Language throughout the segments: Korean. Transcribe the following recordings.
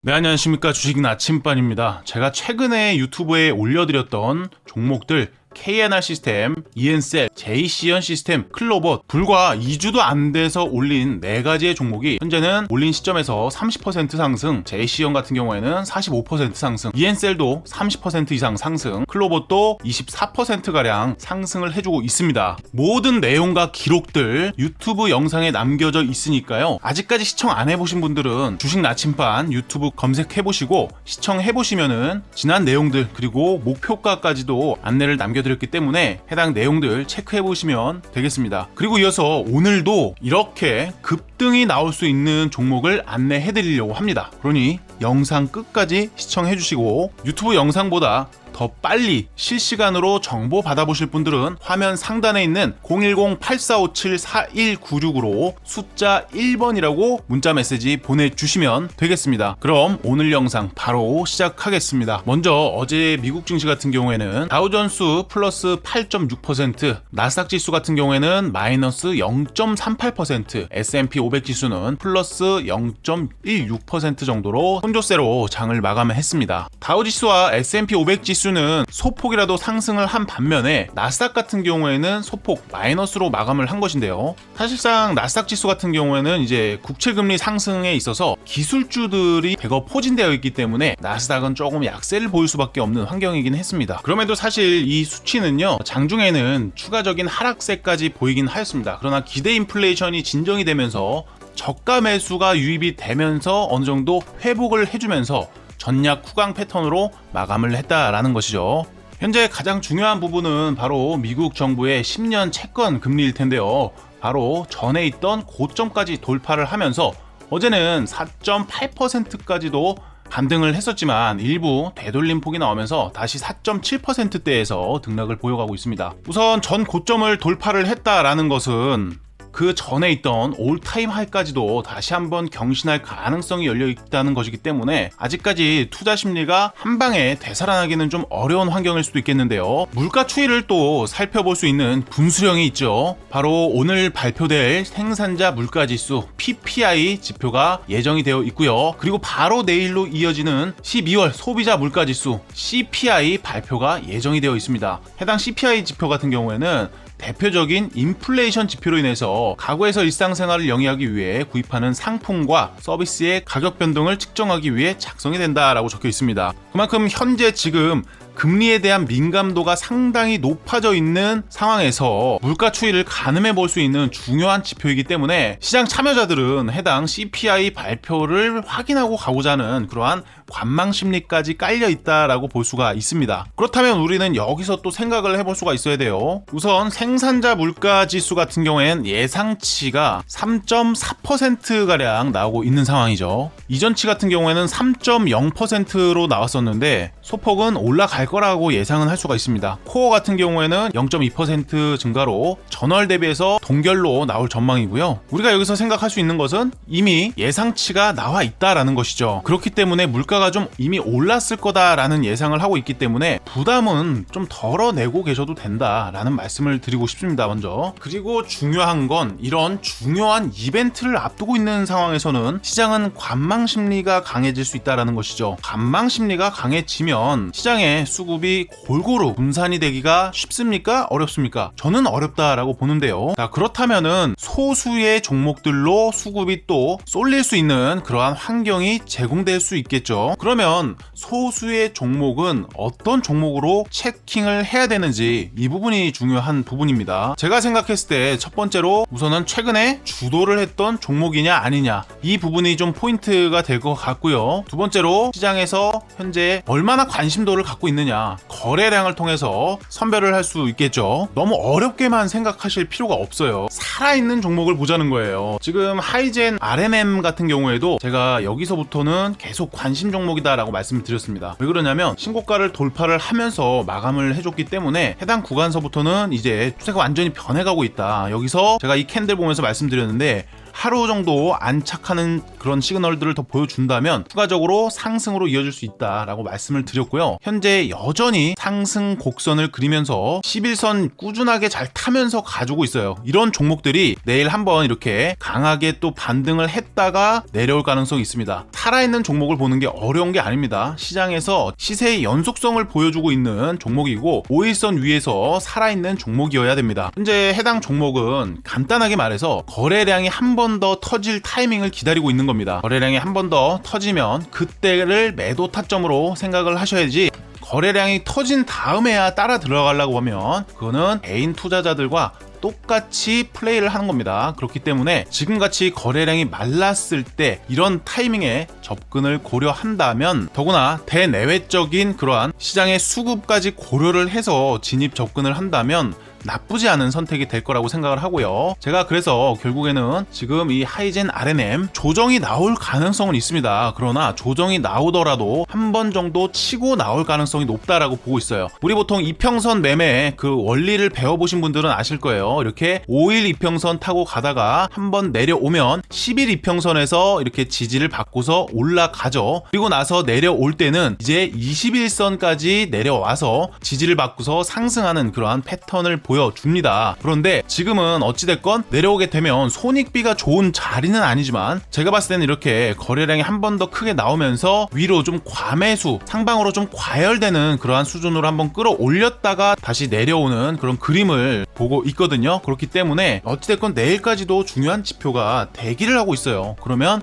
네, 안녕하십니까. 주식인 아침반입니다. 제가 최근에 유튜브에 올려드렸던 종목들 KNR 시스템, ENCell, JC현 시스템, 클로버 불과 2주도 안 돼서 올린 4가지의 종목이 현재는 올린 시점에서 30% 상승, JC현 같은 경우에는 45% 상승, ENCell도 30% 이상 상승, 클로버도 24%가량 상승을 해주고 있습니다. 모든 내용과 기록들 유튜브 영상에 남겨져 있으니까요. 아직까지 시청 안 해보신 분들은 주식 나침반 유튜브 검색해보시고 시청해보시면은 지난 내용들 그리고 목표가까지도 안내를 남겨드렸기 때문에 해당 내용들 체크해보시면 되겠습니다. 그리고 이어서 오늘도 이렇게 급등이 나올 수 있는 종목을 안내해드리려고 합니다. 그러니 영상 끝까지 시청해주시고 유튜브 영상보다 더 빨리 실시간으로 정보 받아보실 분들은 화면 상단에 있는 010-8457-4196으로 숫자 1번이라고 문자 메시지 보내주시면 되겠습니다. 그럼 오늘 영상 바로 시작하겠습니다. 먼저 어제 미국 증시 같은 경우에는 다우존스 플러스 8.6%, 나스닥 지수 같은 경우에는 마이너스 0.38%, S&P 500 지수는 플러스 0.16% 정도로 혼조세로 장을 마감했습니다. 다우지수와 S&P 500 지수는 소폭이라도 상승을 한 반면에 나스닥 같은 경우에는 소폭 마이너스로 마감을 한 것인데요. 사실상 나스닥 지수 같은 경우에는 이제 국채금리 상승에 있어서 기술주들이 대거 포진되어 있기 때문에 나스닥은 조금 약세를 보일 수밖에 없는 환경이긴 했습니다. 그럼에도 사실 이 수치는요, 장중에는 추가적인 하락세까지 보이긴 하였습니다. 그러나 기대 인플레이션이 진정이 되면서 저가 매수가 유입이 되면서 어느 정도 회복을 해주면서 전략 후강 패턴으로 마감을 했다라는 것이죠. 현재 가장 중요한 부분은 바로 미국 정부의 10년 채권 금리일 텐데요. 바로 전에 있던 고점까지 돌파를 하면서 어제는 4.8%까지도 반등을 했었지만 일부 되돌림폭이 나오면서 다시 4.7%대에서 등락을 보여가고 있습니다. 우선 전 고점을 돌파를 했다라는 것은 그 전에 있던 올타임 하이까지도 다시 한번 경신할 가능성이 열려 있다는 것이기 때문에 아직까지 투자 심리가 한 방에 되살아나기는 좀 어려운 환경일 수도 있겠는데요. 물가 추이를 또 살펴볼 수 있는 분수령이 있죠. 바로 오늘 발표될 생산자 물가지수 PPI 지표가 예정이 되어 있고요. 그리고 바로 내일로 이어지는 12월 소비자 물가지수 CPI 발표가 예정이 되어 있습니다. 해당 CPI 지표 같은 경우에는 대표적인 인플레이션 지표로 인해서 가구에서 일상생활을 영위하기 위해 구입하는 상품과 서비스의 가격 변동을 측정하기 위해 작성이 된다라고 적혀 있습니다. 그만큼 현재 지금 금리에 대한 민감도가 상당히 높아져 있는 상황에서 물가 추이를 가늠해 볼 수 있는 중요한 지표이기 때문에 시장 참여자들은 해당 CPI 발표를 확인하고 가고자 하는 그러한 관망 심리까지 깔려 있다라고 볼 수가 있습니다. 그렇다면 우리는 여기서 또 생각을 해볼 수가 있어야 돼요. 우선 생산자 물가 지수 같은 경우엔 예상치가 3.4%가량 나오고 있는 상황이죠. 이전치 같은 경우에는 3.0%로 나왔었는데 소폭은 올라갈 거라고 예상은 할 수가 있습니다. 코어 같은 경우에는 0.2% 증가로 전월 대비해서 동결로 나올 전망이고요. 우리가 여기서 생각할 수 있는 것은 이미 예상치가 나와 있다라는 것이죠. 그렇기 때문에 물가가 좀 이미 올랐을 거다라는 예상을 하고 있기 때문에 부담은 좀 덜어내고 계셔도 된다라는 말씀을 드리고 싶습니다. 먼저. 그리고 중요한 건 이런 중요한 이벤트를 앞두고 있는 상황에서는 시장은 관망 심리가 강해질 수 있다라는 것이죠. 관망 심리가 강해지면 시장의 수급이 골고루 분산이 되기가 쉽습니까? 어렵습니까? 저는 어렵다라고 보는데요. 자, 그렇다면은 소수의 종목들로 수급이 또 쏠릴 수 있는 그러한 환경이 제공될 수 있겠죠. 그러면 소수의 종목은 어떤 종목으로 체킹을 해야 되는지 이 부분이 중요한 부분입니다. 제가 생각했을 때 첫 번째로 우선은 최근에 주도를 했던 종목이냐 아니냐 이 부분이 좀 포인트가 될 것 같고요. 두 번째로 시장에서 현재 얼마나 관심도를 갖고 있느냐 거래량을 통해서 선별을 할 수 있겠죠. 너무 어렵게만 생각하실 필요가 없어요. 살아있는 종목을 보자는 거예요. 지금 하이젠 RMM 같은 경우에도 제가 여기서부터는 계속 관심 종목이다라고 말씀을 드렸습니다. 왜 그러냐면 신고가를 돌파를 하면서 마감을 해줬기 때문에 해당 구간서부터는 이제 추세가 완전히 변해가고 있다. 여기서 제가 이 캔들 보면서 말씀드렸는데 하루 정도 안착하는 그런 시그널들을 더 보여준다면 추가적으로 상승으로 이어질 수 있다라고 말씀을 드렸고요. 현재 여전히 상승 곡선을 그리면서 11선 꾸준하게 잘 타면서 가지고 있어요. 이런 종목들이 내일 한번 이렇게 강하게 또 반등을 했다가 내려올 가능성이 있습니다. 살아있는 종목을 보는 게 어려운 게 아닙니다. 시장에서 시세의 연속성을 보여주고 있는 종목이고 5일선 위에서 살아있는 종목이어야 됩니다. 현재 해당 종목은 간단하게 말해서 거래량이 한 번 더 터질 타이밍을 기다리고 있는 겁니다. 거래량이 한 번 더 터지면 그때를 매도 타점으로 생각을 하셔야지, 거래량이 터진 다음에야 따라 들어가려고 하면 그거는 개인 투자자들과 똑같이 플레이를 하는 겁니다. 그렇기 때문에 지금같이 거래량이 말랐을 때 이런 타이밍에 접근을 고려한다면, 더구나 대내외적인 그러한 시장의 수급까지 고려를 해서 진입 접근을 한다면 나쁘지 않은 선택이 될 거라고 생각을 하고요. 제가 그래서 결국에는 지금 이 하이젠 RNM 조정이 나올 가능성은 있습니다. 그러나 조정이 나오더라도 한 번 정도 치고 나올 가능성이 높다라고 보고 있어요. 우리 보통 이평선 매매 그 원리를 배워보신 분들은 아실 거예요. 이렇게 5일 이평선 타고 가다가 한번 내려오면 10일 이평선에서 이렇게 지지를 받고서 올라가죠. 그리고 나서 내려올 때는 이제 21선까지 내려와서 지지를 받고서 상승하는 그러한 패턴을 보여줍니다. 그런데 지금은 어찌됐건 내려오게 되면 손익비가 좋은 자리는 아니지만 제가 봤을 때는 이렇게 거래량이 한 번 더 크게 나오면서 위로 좀 과매수, 상방으로 좀 과열되는 그러한 수준으로 한번 끌어올렸다가 다시 내려오는 그런 그림을 보고 있거든요. 그렇기 때문에 어찌됐건 내일까지도 중요한 지표가 대기를 하고 있어요. 그러면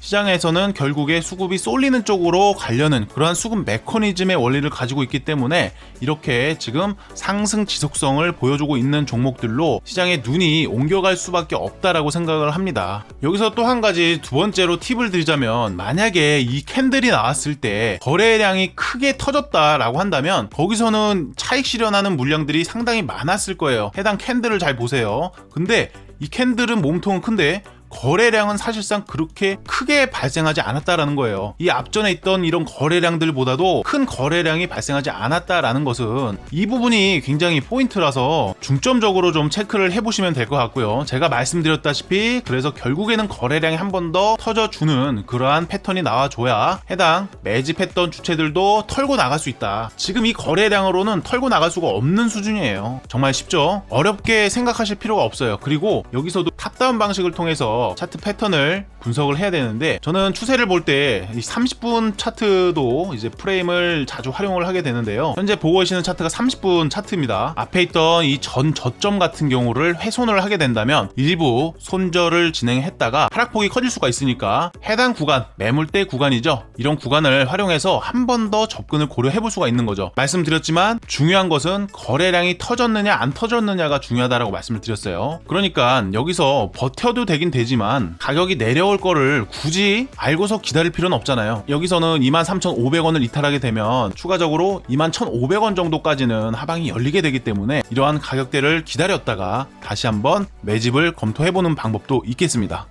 시장에서는 결국에 수급이 쏠리는 쪽으로 가려는 그러한 수급 메커니즘의 원리를 가지고 있기 때문에 이렇게 지금 상승 지속성을 보여주고 있는 종목들로 시장의 눈이 옮겨갈 수밖에 없다라고 생각을 합니다. 여기서 또 한 가지 두 번째로 팁을 드리자면, 만약에 이 캔들이 나왔을 때 거래량이 크게 터졌다라고 한다면 거기서는 차익 실현하는 물량들이 상당히 많았을 거예요. 해당 캔들을 잘 보세요. 근데 이 캔들은 몸통은 큰데 거래량은 사실상 그렇게 크게 발생하지 않았다라는 거예요. 이 앞전에 있던 이런 거래량들보다도 큰 거래량이 발생하지 않았다라는 것은 이 부분이 굉장히 포인트라서 중점적으로 좀 체크를 해보시면 될 것 같고요. 제가 말씀드렸다시피 그래서 결국에는 거래량이 한 번 더 터져주는 그러한 패턴이 나와줘야 해당 매집했던 주체들도 털고 나갈 수 있다. 지금 이 거래량으로는 털고 나갈 수가 없는 수준이에요. 정말 쉽죠? 어렵게 생각하실 필요가 없어요. 그리고 여기서도 탑다운 방식을 통해서 차트 패턴을 분석을 해야 되는데, 저는 추세를 볼 때 30분 차트도 이제 프레임을 자주 활용을 하게 되는데요. 현재 보고 계시는 차트가 30분 차트입니다. 앞에 있던 이 전 저점 같은 경우를 훼손을 하게 된다면 일부 손절을 진행했다가 하락폭이 커질 수가 있으니까 해당 구간, 매물대 구간이죠. 이런 구간을 활용해서 한 번 더 접근을 고려해 볼 수가 있는 거죠. 말씀드렸지만 중요한 것은 거래량이 터졌느냐 안 터졌느냐가 중요하다라고 말씀을 드렸어요. 그러니까 여기서 버텨도 되긴 되지만 가격이 내려올 거를 굳이 알고서 기다릴 필요는 없잖아요. 여기서는 23,500원을 이탈하게 되면 추가적으로 21,500원 정도까지는 하방이 열리게 되기 때문에 이러한 가격대를 기다렸다가 다시 한번 매집을 검토해보는 방법도 있겠습니다.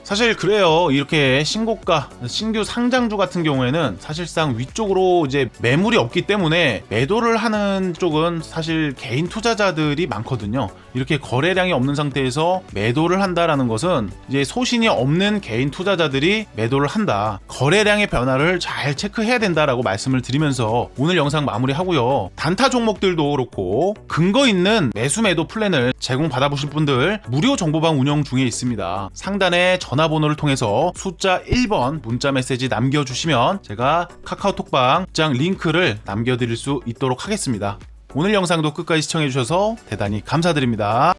사실 그래요. 이렇게 신고가, 신규 상장주 같은 경우에는 사실상 위쪽으로 이제 매물이 없기 때문에 매도를 하는 쪽은 사실 개인 투자자들이 많거든요. 이렇게 거래량이 없는 상태에서 매도를 한다라는 것은 이제 소신이 없는 개인 투자자들이 매도를 한다. 거래량의 변화를 잘 체크해야 된다라고 말씀을 드리면서 오늘 영상 마무리하고요. 단타 종목들도 그렇고 근거 있는 매수 매도 플랜을 제공받아보실 분들 무료 정보방 운영 중에 있습니다. 상단에 전화번호를 통해서 숫자 1번 문자 메시지 남겨주시면 제가 카카오톡방 입장 링크를 남겨드릴 수 있도록 하겠습니다. 오늘 영상도 끝까지 시청해주셔서 대단히 감사드립니다.